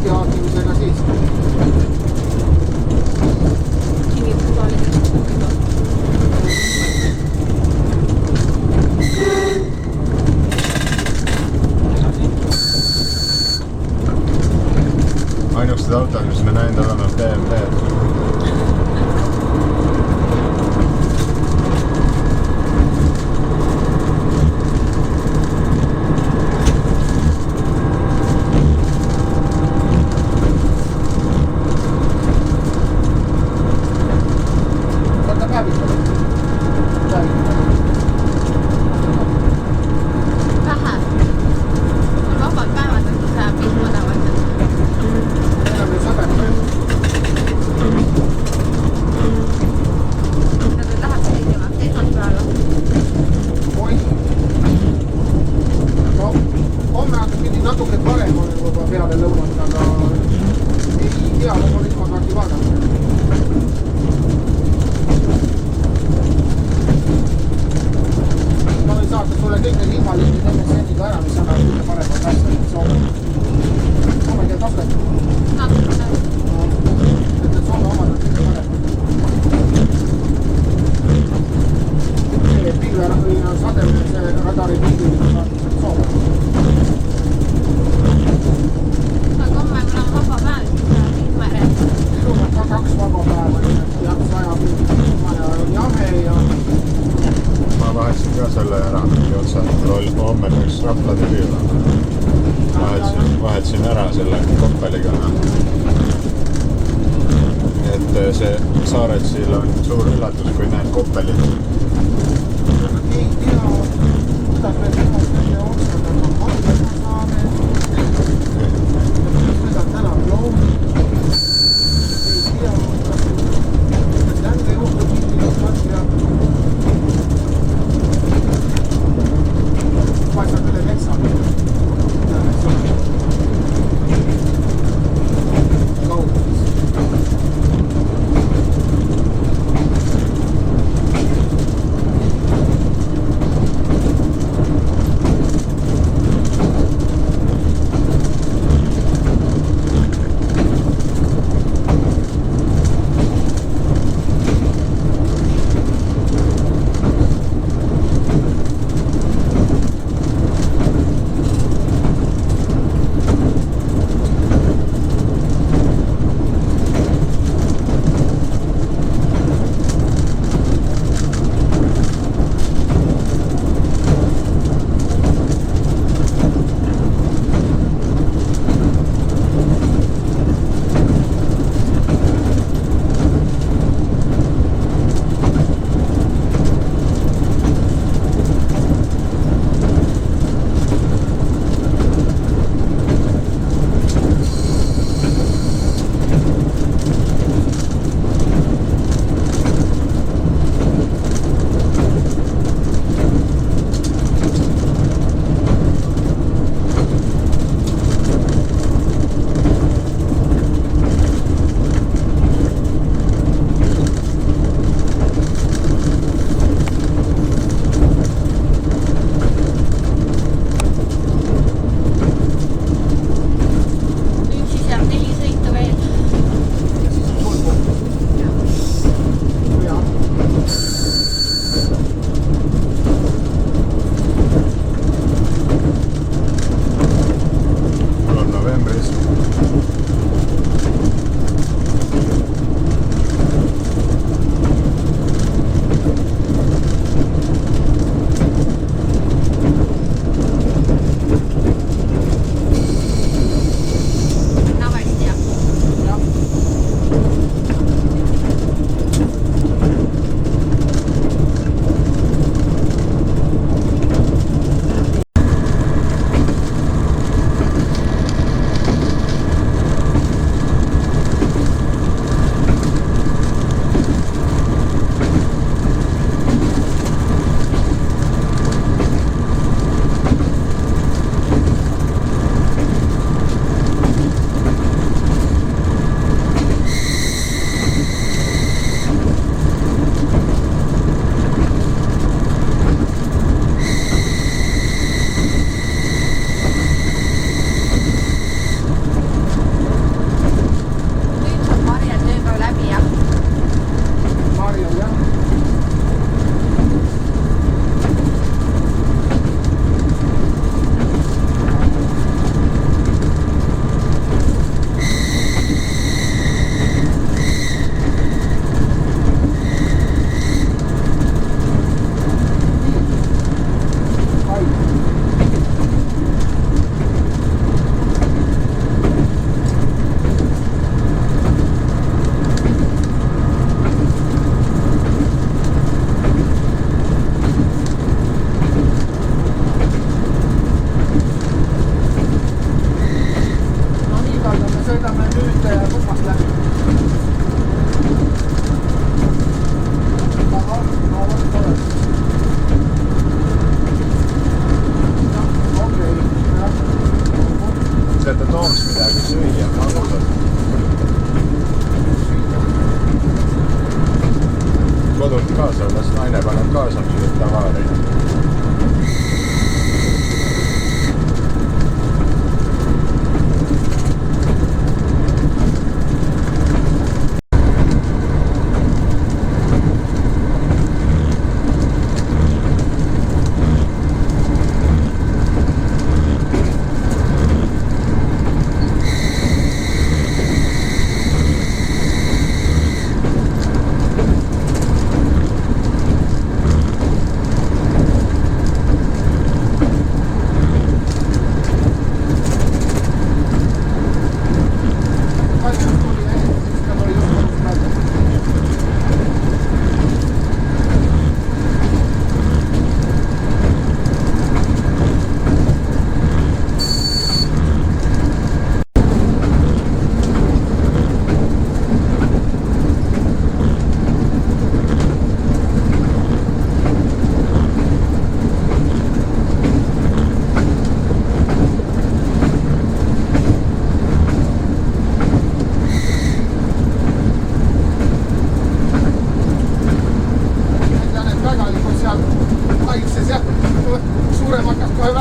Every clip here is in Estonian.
poti haakimisega siis. Ainukesed autod, mis me näinud oleme, on BMW-d. Vahetasin ära selle Koppeliga. Et see Saaretsil on suur üllatus, kui näed Koppelit. Ei tea, kuidas me teeme otsad, aga Koppel saame. Seda täna loomi. Ei tea, kuidas nände juurde pindinud katja. Paistab üle metsa. sõidame nüüd Sumast läbi. Ahah, no vot tore. Okei, jah. Seda tooks midagi süüa, magusat. Kodult kaasa, las naine paneb kaasa mingit tavaari.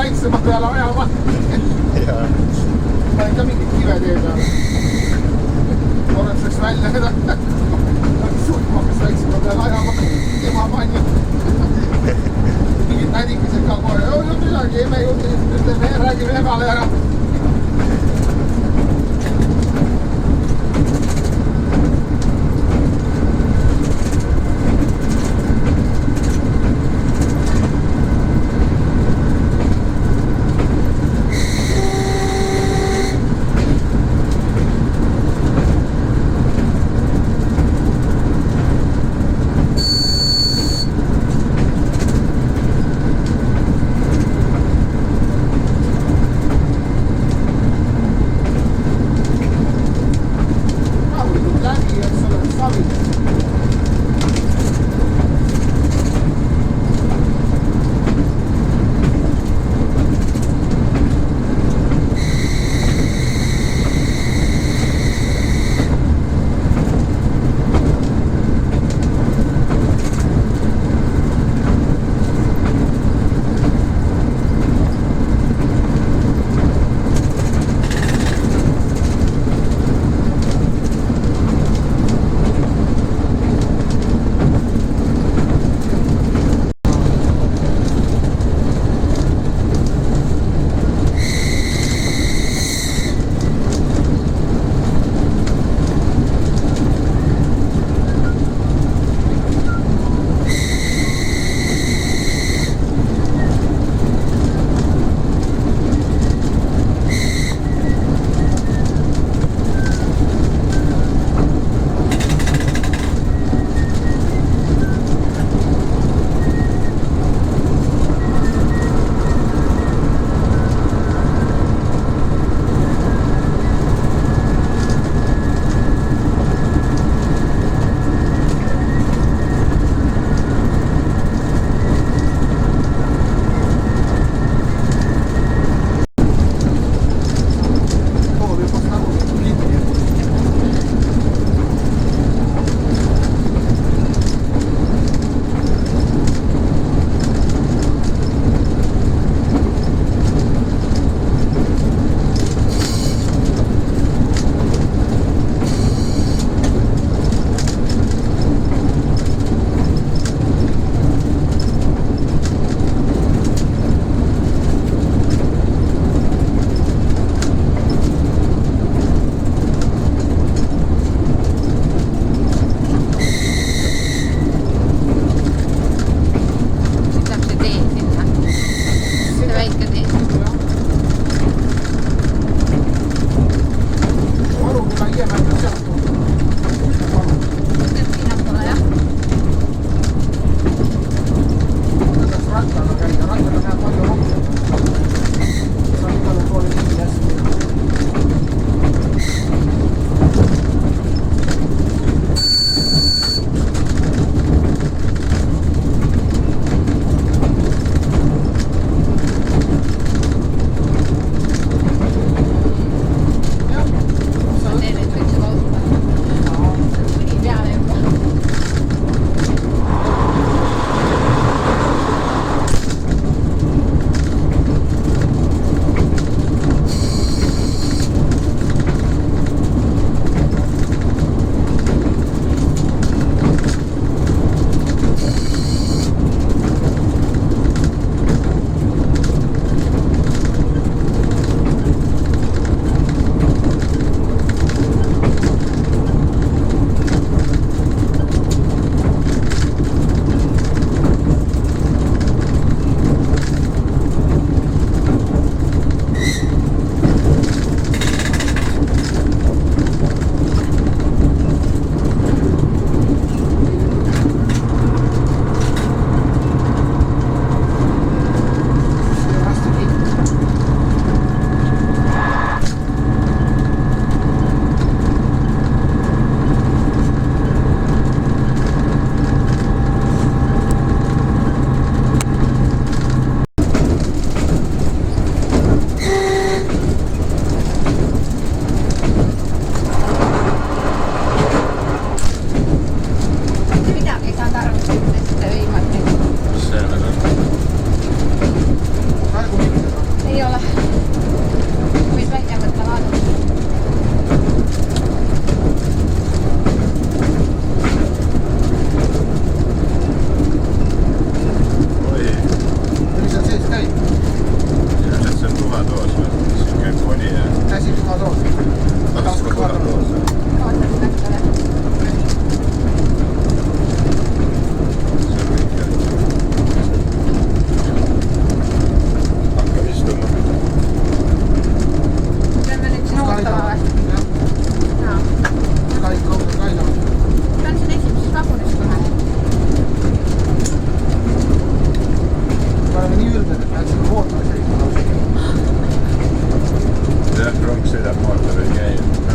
väiksema peale ajama. Panin ka mingid kive tee peale. Korraks läks välja surma, kes väiksema peale ajama. Tema pani. Mingid nädikesed ka kohe. Ei midagi, eme juurde, ütleme, räägime emale ära.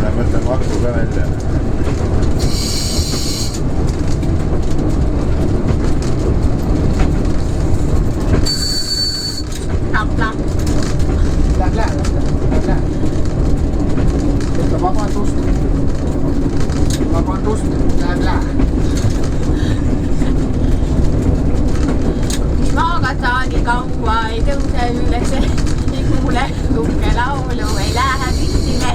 Lähen võtan aku ka välja. Lähed. Ütle vabandust. Lähed. Maagata nii kaua ei tõuse üles, ei kuule tuhke laulu, ei lähe püstile.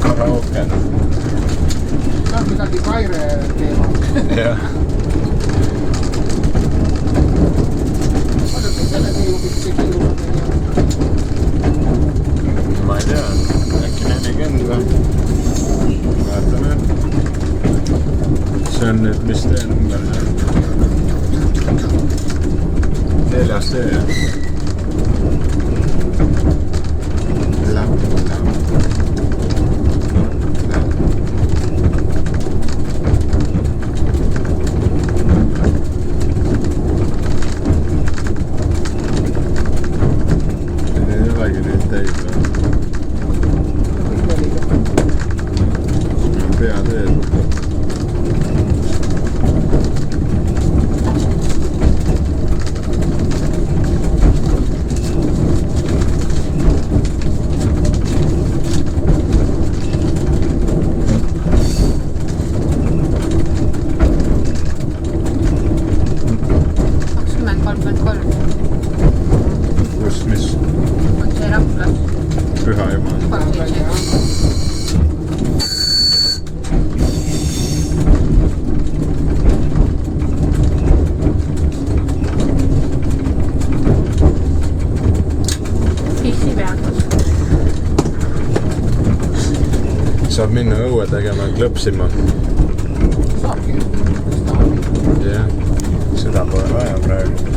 Karaoke. See on midagi Kaire teema. Jah. Selle teejubiks ei kiirusat Ma ei tea, äkki 40 või? Vaatame. See on nüüd, mis tee number see on? 4. tee, jah? Saab minna õue tegema, klõpsima. Saabki. Jah, seda pole vaja praegu.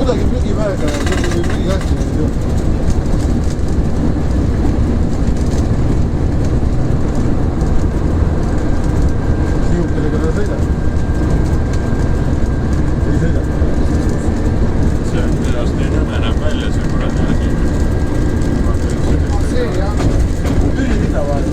Kuidagi prügimäega ja prügikasti ei jõudnud. Sihukeliga ta sõidab. Ei sõida. See on kuidas nii nõme näeb välja, see kuradi asi. See jah. Ülirida vahel.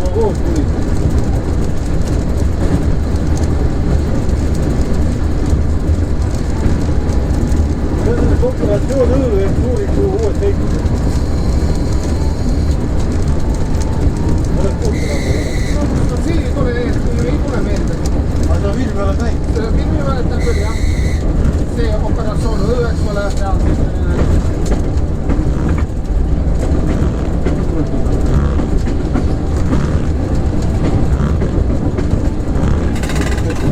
Tartuga koos tulid. Operatsioonõõlu ehk suuriku uued teikud. Oled kuulnud? No siin ei tule meelde. Aga seda filmi oled näinud? Seda filmi mäletan küll, jah. See operatsioon õõ, eks ole,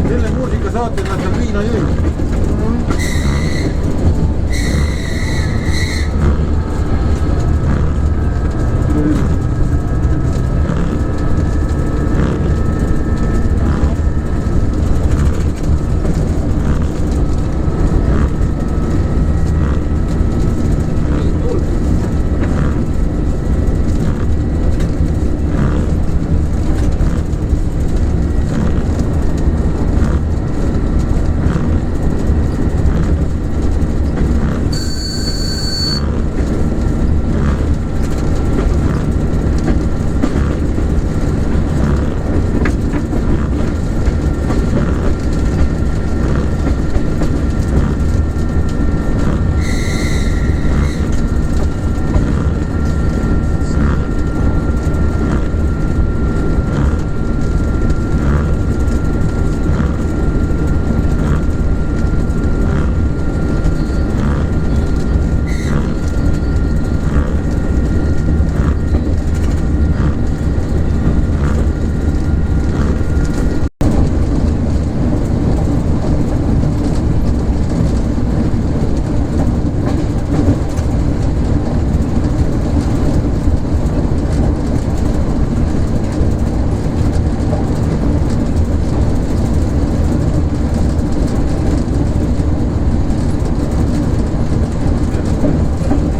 Kelle muusikasaated nad seal viina jõid?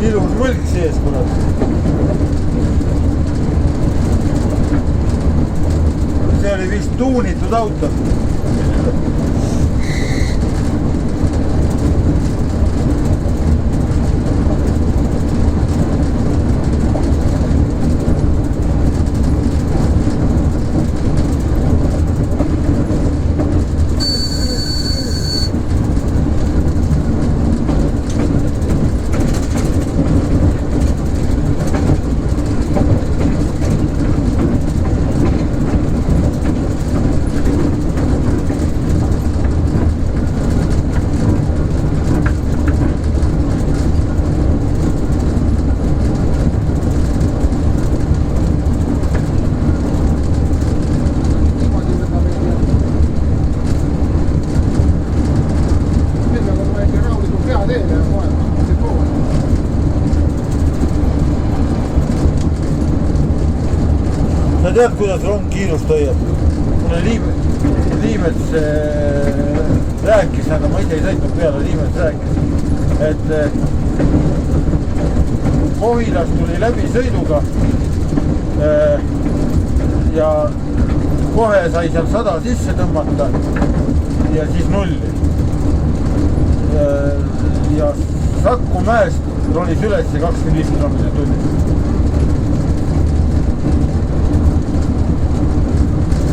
Ilus võlg sees, kurat. See oli vist tuunitud auto. Sa tead, kuidas rong kiirust hoiab? Mulle Liimets rääkis, aga ma ise ei sõitnud peale, Liimets rääkis, et Kohilas tuli läbi sõiduga ja kohe sai seal 100 sisse tõmmata ja siis nulli. Ja Saku mäest rolis üles 25 km/h.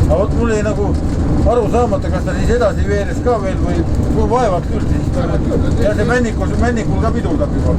Aga vot mul ei nagu aru saamata, kas ta siis edasi veeres ka veel või vaevalt küll siis. Ja see männikul ka pidurdab juba.